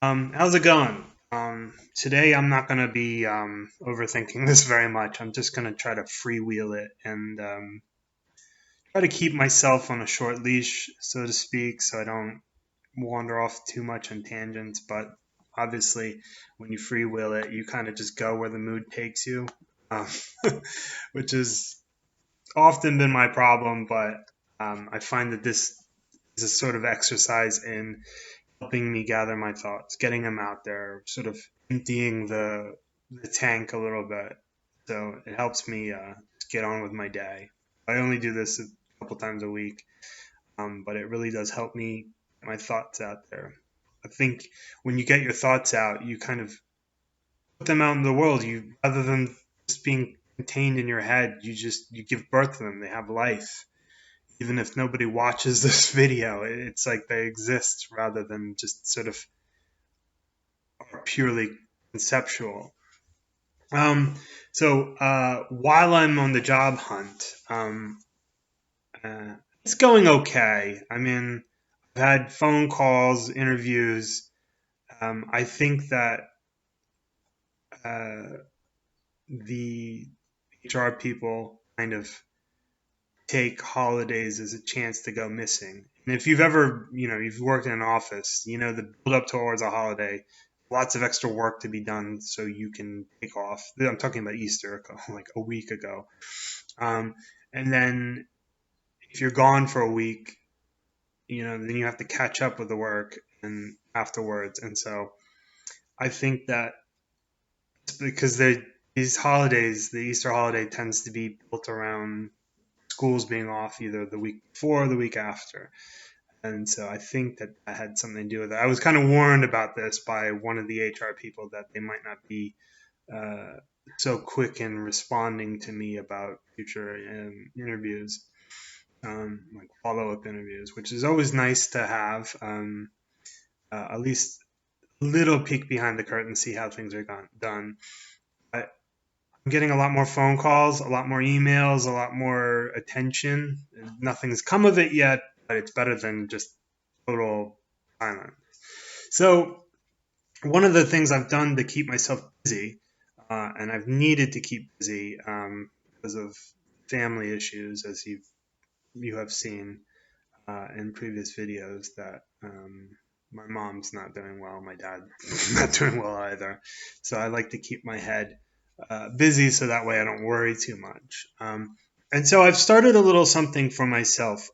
How's it going? Today I'm not going to be overthinking this very much. I'm just going to try to freewheel it and try to keep myself on a short leash, so to speak, so I don't wander off too much on tangents. But obviously, when you freewheel it, you kind of just go where the mood takes you, um, which has often been my problem. But I find that this is a sort of exercise in helping me gather my thoughts, getting them out there, sort of emptying the tank a little bit. So it helps me get on with my day. I only do this a couple times a week, but it really does help me get my thoughts out there. I think when you get your thoughts out, you kind of put them out in the world. You rather than just being contained in your head, you give birth to them. They have life even if nobody watches this video. It's like they exist rather than just sort of are purely conceptual. Um, so while I'm on the job hunt, it's going okay. I mean, I've had phone calls, interviews. I think that uh, the HR people kind of take holidays as a chance to go missing. And if you've ever, you've worked in an office, the build up towards a holiday, lots of extra work to be done so you can take off. I'm talking about Easter, like a week ago. Um, and then if you're gone for a week, then you have to catch up with the work and afterwards. And so I think that it's because these holidays, the Easter holiday tends to be built around schools being off either the week before or the week after. And so I think that that had something to do with it. I was kind of warned about this by one of the HR people that they might not be uh, so quick in responding to me about future interviews, like follow up interviews, which is always nice to have. At least a little peek behind the curtain, see how things are done. But I'm getting a lot more phone calls, a lot more emails, a lot more attention. Nothing's come of it yet, but it's better than just total silence. So, one of the things I've done to keep myself busy, and I've needed to keep busy because of family issues, as you have seen in previous videos, that my mom's not doing well, my dad's not doing well either. So I like to keep my head busy so that way I don't worry too much. And so I've started a little something for myself.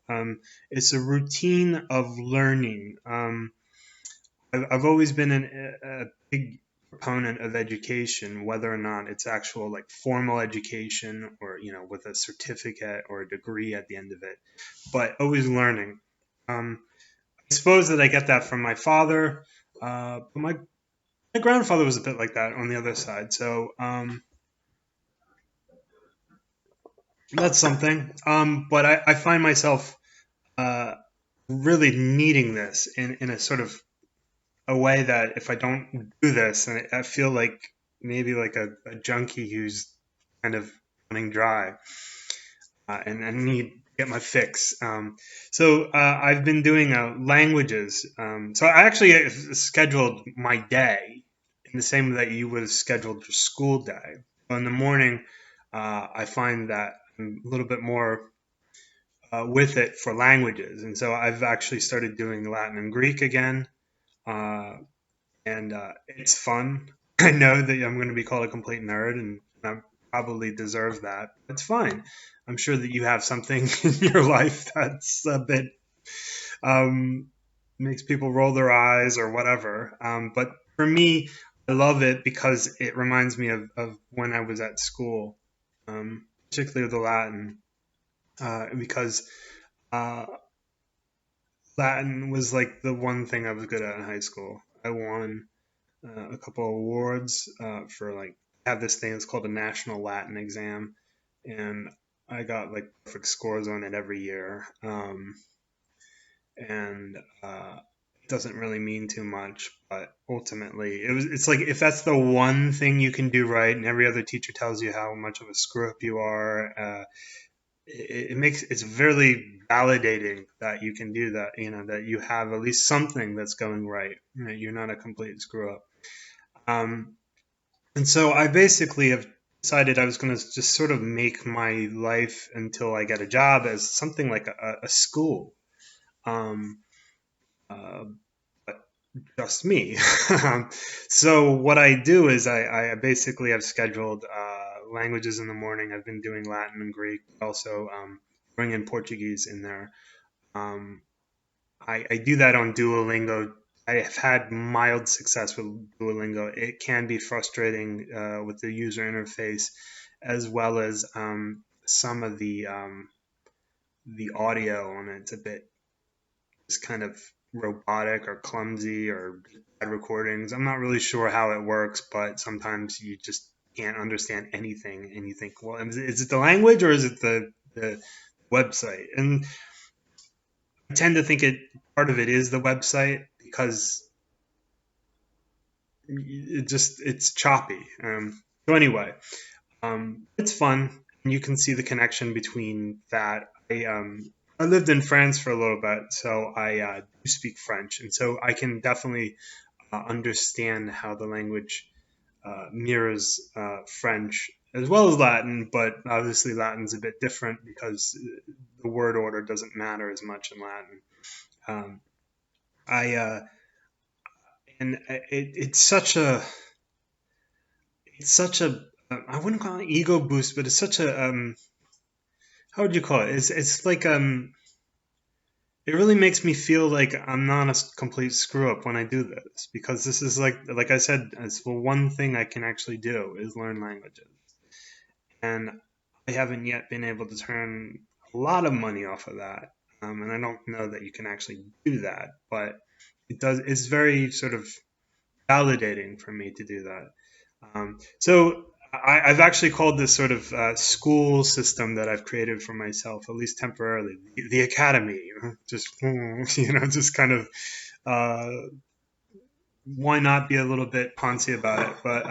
It's a routine of learning. I've always been a big proponent of education, whether or not it's actual like formal education or with a certificate or a degree at the end of it, but always learning. I suppose that I get that from my father, but my grandfather was a bit like that on the other side. So that's something. But I find myself uh, really needing this in a sort of a way that if I don't do this, and I feel like maybe like a junkie who's kind of running dry, and I need to get my fix. So I've been doing languages. So I actually scheduled my day in the same way that you would have scheduled your school day. So in the morning, I find that I'm a little bit more with it for languages, and so I've actually started doing Latin and Greek again. Uh, and it's fun. I know that I'm going to be called a complete nerd, and I probably deserve that. It's fine. I'm sure that you have something in your life that's a bit um, makes people roll their eyes or whatever. But for me, I love it because it reminds me of when I was at school, particularly the Latin, because uh, Latin was like the one thing I was good at in high school. I won a couple of awards for like have this thing that's called a national Latin exam, and I got like perfect scores on it every year. And it doesn't really mean too much, but ultimately it's like if that's the one thing you can do right, and every other teacher tells you how much of a screw up you are, it's very validating that you can do that, that you have at least something that's going right, that you're not a complete screw up. Um, and so I basically have decided I was going to just sort of make my life until I get a job as something like a school. Um, uh, but just me. So what I do is I basically have scheduled languages in the morning. I've been doing Latin and Greek, also bring in Portuguese in there. Um, I do that on Duolingo. I have had mild success with Duolingo. It can be frustrating with the user interface, as well as some of the audio on it. It's a bit just kind of robotic or clumsy or bad recordings. I'm not really sure how it works, but sometimes you just can't understand anything, and you think, well, is it the language or is it the website? And I tend to think part of it is the website because it's choppy. So anyway, it's fun, and you can see the connection between that. I lived in France for a little bit, so I do speak French, and so I can definitely understand how the language mirrors French as well as Latin, but obviously Latin's a bit different because the word order doesn't matter as much in Latin. Um, I and it's such a I wouldn't call it ego boost, but it's such a how would you call it? It's like it really makes me feel like I'm not a complete screw up when I do this, because this is like I said, it's the one thing I can actually do is learn languages, and I haven't yet been able to turn a lot of money off of that. And I don't know that you can actually do that, but it's very sort of validating for me to do that. So I've actually called this sort of school system that I've created for myself, at least temporarily, the academy. Just just kind of uh, why not be a little bit poncy about it? But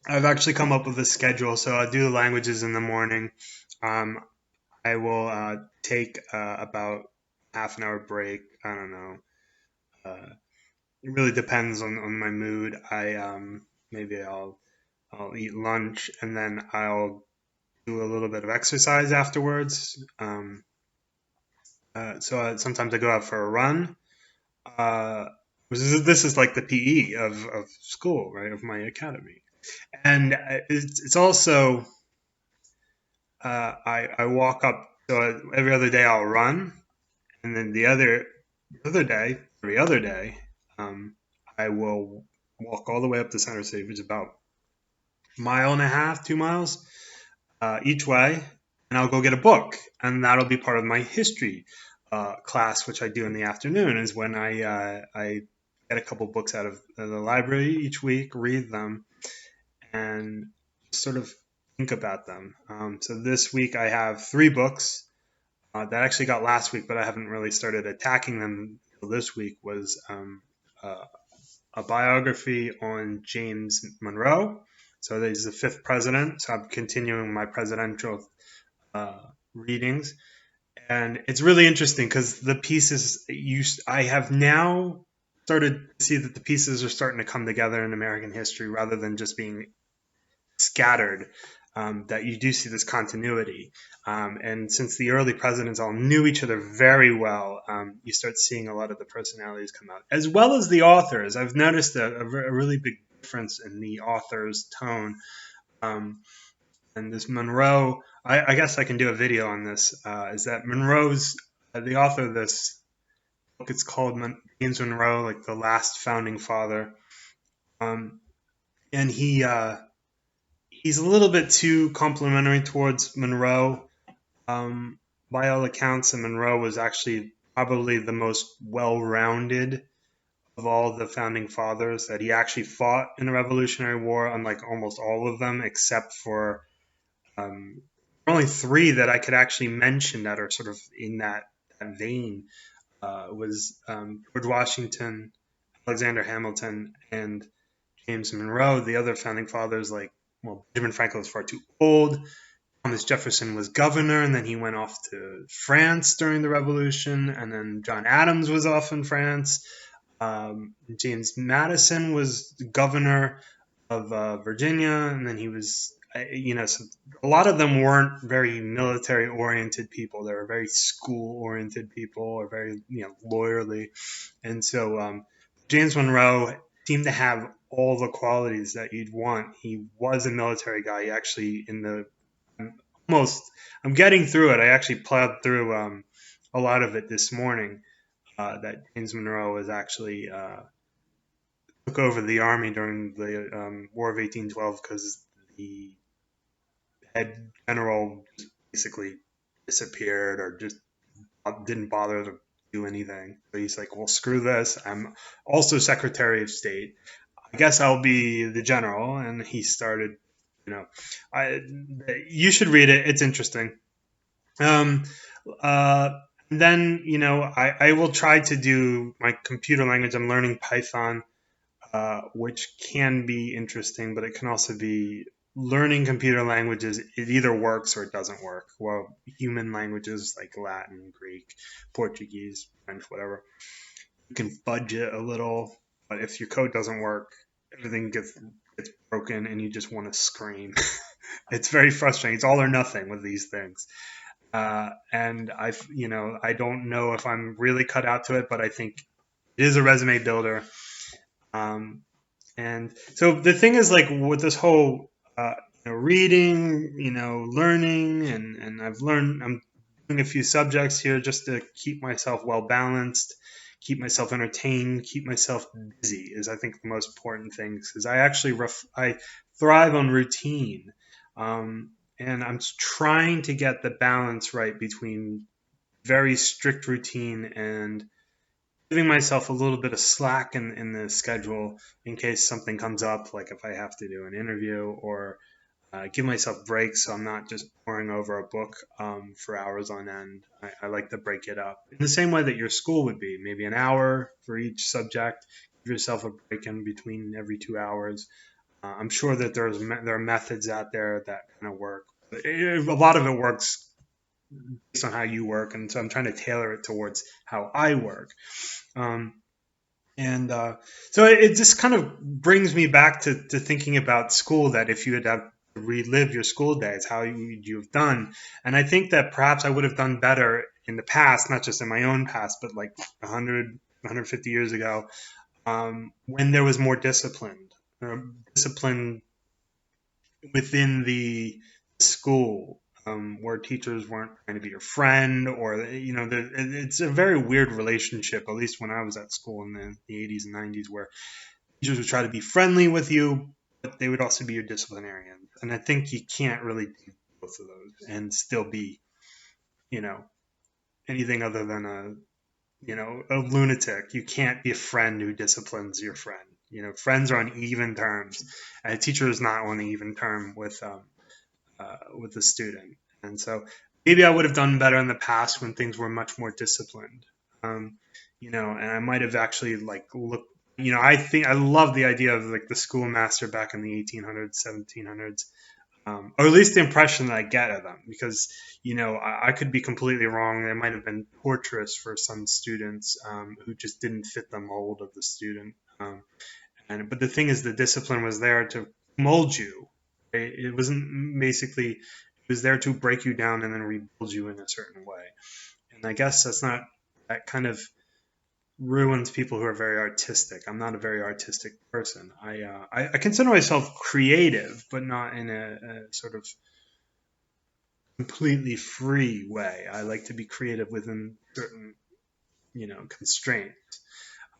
I've actually come up with a schedule. So I do the languages in the morning. Um, I will take about half an hour break. I don't know. It really depends on my mood. Maybe I'll eat lunch and then I'll do a little bit of exercise afterwards. Sometimes I go out for a run. Uh, this is like the PE of school, right? Of my academy, and it's also I walk up. So every other day I'll run, and then every other day, um, I will walk all the way up to Center City, which is about a mile and a half, 2 miles each way, and I'll go get a book, and that'll be part of my history class, which I do in the afternoon. Is when I get a couple books out of the library each week, read them, and sort of think about them. So this week I have 3 books that I actually got last week, but I haven't really started attacking them until this week. Was uh, a biography on James Monroe. So he's the 5th president. So I'm continuing my presidential uh, readings, and it's really interesting because the pieces I have now started to see that the pieces are starting to come together in American history rather than just being scattered. That you do see this continuity, and since the early presidents all knew each other very well, you start seeing a lot of the personalities come out, as well as the authors. I've noticed a really big difference in the author's tone. Um, and this Monroe, I guess I can do a video on this. Is that Monroe's the author of this book? It's called James Monroe, like the last founding father, um, and he's a little bit too complimentary towards Monroe. Um, by all accounts, and Monroe was actually probably the most well-rounded of all the founding fathers. That he actually fought in the Revolutionary War, unlike almost all of them, except for um, only 3 that I could actually mention that are sort of in that vein. Was George Washington, Alexander Hamilton, and James Monroe. The other founding fathers, like, well, Benjamin Franklin was far too old. Thomas Jefferson was governor, and then he went off to France during the Revolution, and then John Adams was off in France. James Madison was governor of Virginia, and then he was, so a lot of them weren't very military oriented people. They were very school oriented people, or very, lawyerly. And so James Monroe seemed to have all the qualities that you'd want. He was a military guy. He actually, almost, I'm getting through it. I actually plowed through a lot of it this morning. That James Monroe was actually took over the army during the War of 1812 because the head general basically disappeared or just didn't bother to do anything. So he's like, well, screw this. I'm also Secretary of State. I guess I'll be the general. And he started, I, you should read it. It's interesting. Um, then, I will try to do my computer language. I'm learning Python, which can be interesting, but it can also be learning computer languages. It either works or it doesn't work. Well, human languages like Latin, Greek, Portuguese, French, whatever, you can fudge it a little, but if your code doesn't work, everything gets broken and you just want to scream. It's very frustrating. It's all or nothing with these things. And I don't know if I'm really cut out to it, but I think it is a resume builder. And so the thing is, like, with this whole, reading, learning, and I'm doing a few subjects here just to keep myself well balanced, keep myself entertained, keep myself busy is, I think, the most important thing, because I actually I thrive on routine. And I'm trying to get the balance right between very strict routine and giving myself a little bit of slack in the schedule in case something comes up, like if I have to do an interview, or give myself breaks so I'm not just poring over a book for hours on end. I like to break it up in the same way that your school would be, maybe an hour for each subject. Give yourself a break in between every 2 hours. I'm sure that there are methods out there that kind of work. But a lot of it works based on how you work, and so I'm trying to tailor it towards how I work. Um, and so it just kind of brings me back to thinking about school, that if you had to relive your school days, how would you have done? And I think that perhaps I would have done better in the past, not just in my own past, but like 100, 150 years ago, when there was more discipline within the school, where teachers weren't trying to be your friend, or it's a very weird relationship. At least when I was at school in the 80s and 90s, where teachers would try to be friendly with you, but they would also be your disciplinarians. And I think you can't really do both of those and still be, anything other than a lunatic. You can't be a friend who disciplines your friend. Friends are on even terms, and a teacher is not on an even term with the student. And so maybe I would have done better in the past when things were much more disciplined. And I might have actually looked. I think I love the idea of like the schoolmaster back in the 1800s, 1700s, or at least the impression that I get of them, because I could be completely wrong. They might have been torturous for some students who just didn't fit the mold of the student. But the thing is, the discipline was there to mold you. Right? It wasn't basically. It was there to break you down and then rebuild you in a certain way. And I guess that kind of ruins people who are very artistic. I'm not a very artistic person. I consider myself creative, but not in a sort of completely free way. I like to be creative within certain, constraints.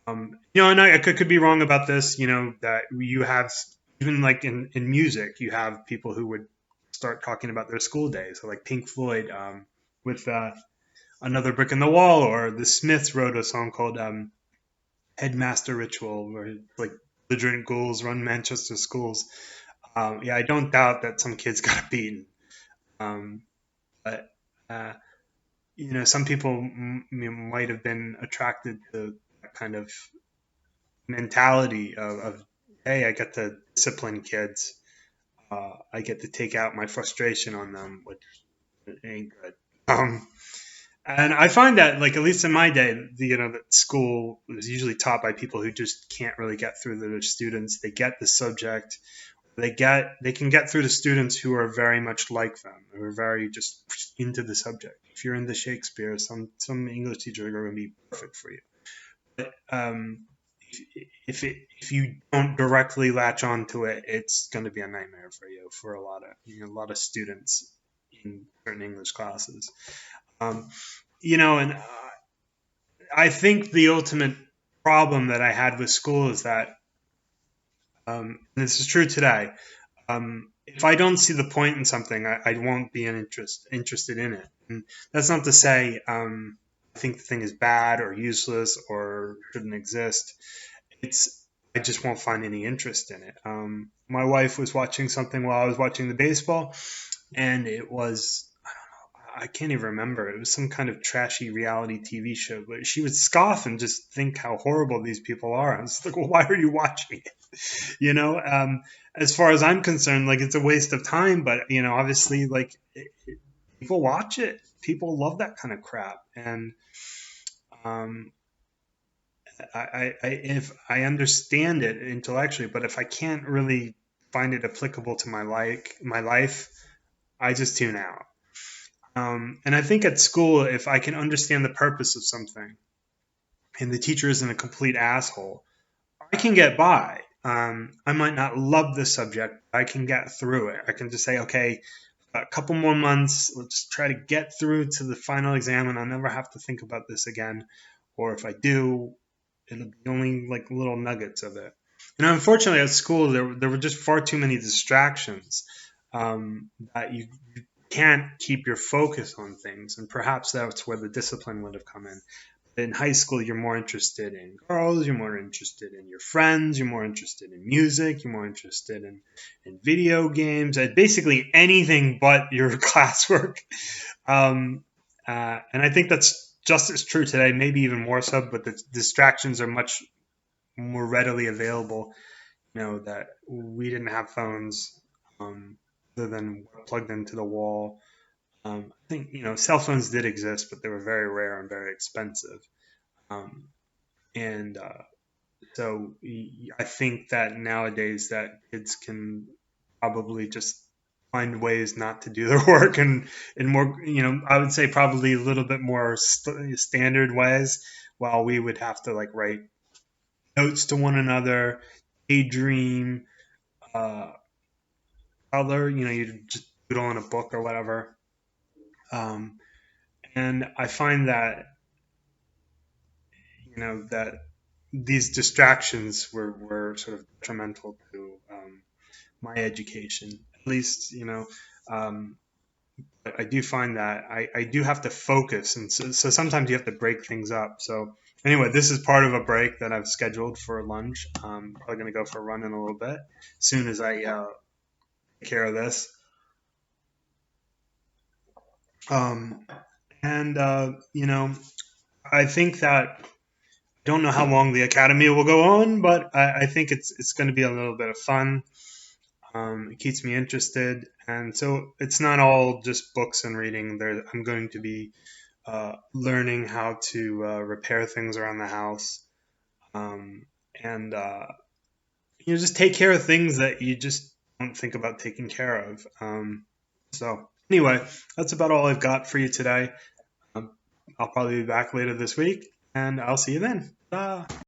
And I could be wrong about this. That you have, even like in music, you have people who would start talking about their school days. So like Pink Floyd, with Another Brick in the Wall, or the Smiths wrote a song called Headmaster Ritual, where like belligerent ghouls run Manchester schools. Yeah, I don't doubt that some kids got beaten. But some people might have been attracted to that kind of mentality of, hey, I get to discipline kids. I get to take out my frustration on them, which ain't good. Um, and I find that, like, at least in my day, that school was usually taught by people who just can't really get through to their students. They get the subject. They can get through to students who are very much like them, who are very just into the subject. If you're into Shakespeare, some English teachers are going to be perfect for you. But if you don't directly latch onto it, it's going to be a nightmare for you for a lot of students in certain English classes. Um, and I think the ultimate problem that I had with school is that, and this is true today. If I don't see the point in something, I won't be interested in it. And that's not to say I think the thing is bad or useless or shouldn't exist. It's I just won't find any interest in it. My wife was watching something while I was watching the baseball, and it was I can't even remember. It was some kind of trashy reality TV show, but she would scoff and just think how horrible these people are. I was like, well, why are you watching it? As far as I'm concerned, like, it's a waste of time, but obviously, like, people watch it. People love that kind of crap. And um, if I understand it intellectually, but if I can't really find it applicable to my life, I just tune out. And I think at school, if I can understand the purpose of something and the teacher isn't a complete asshole, I can get by. I might not love the subject, but I can get through it. I can just say, okay, a couple more months, let's just try to get through to the final exam, and I'll never have to think about this again. Or if I do, it'll be only like little nuggets of it. Unfortunately, at school, there were just far too many distractions that you can't keep your focus on things, and perhaps that's where the discipline would have come in. In high school, you're more interested in girls, you're more interested in your friends, you're more interested in music, you're more interested in video games, basically anything but your classwork. And I think that's just as true today, maybe even more so, but the distractions are much more readily available. That we didn't have phones other than plugged into the wall. I think, cell phones did exist, but they were very rare and very expensive. Um, and so I think that nowadays that kids can probably just find ways not to do their work and in more, I would say probably a little bit more standard ways, while we would have to like write notes to one another, daydream, uh, color, you just doodle in a book or whatever. Um, and I find that, that these distractions were sort of detrimental to my education. At least, um, but I do find that I do have to focus, and so sometimes you have to break things up. So anyway, this is part of a break that I've scheduled for lunch. I'm probably going to go for a run in a little bit, as soon as I take care of this. Um, and I think that don't know how long the academy will go on, but I think it's going to be a little bit of fun. It keeps me interested, and so it's not all just books and reading. I'm going to be learning how to repair things around the house, and just take care of things that you just don't think about taking care of. So anyway, that's about all I've got for you today. Um, I'll probably be back later this week, and I'll see you then. Bye.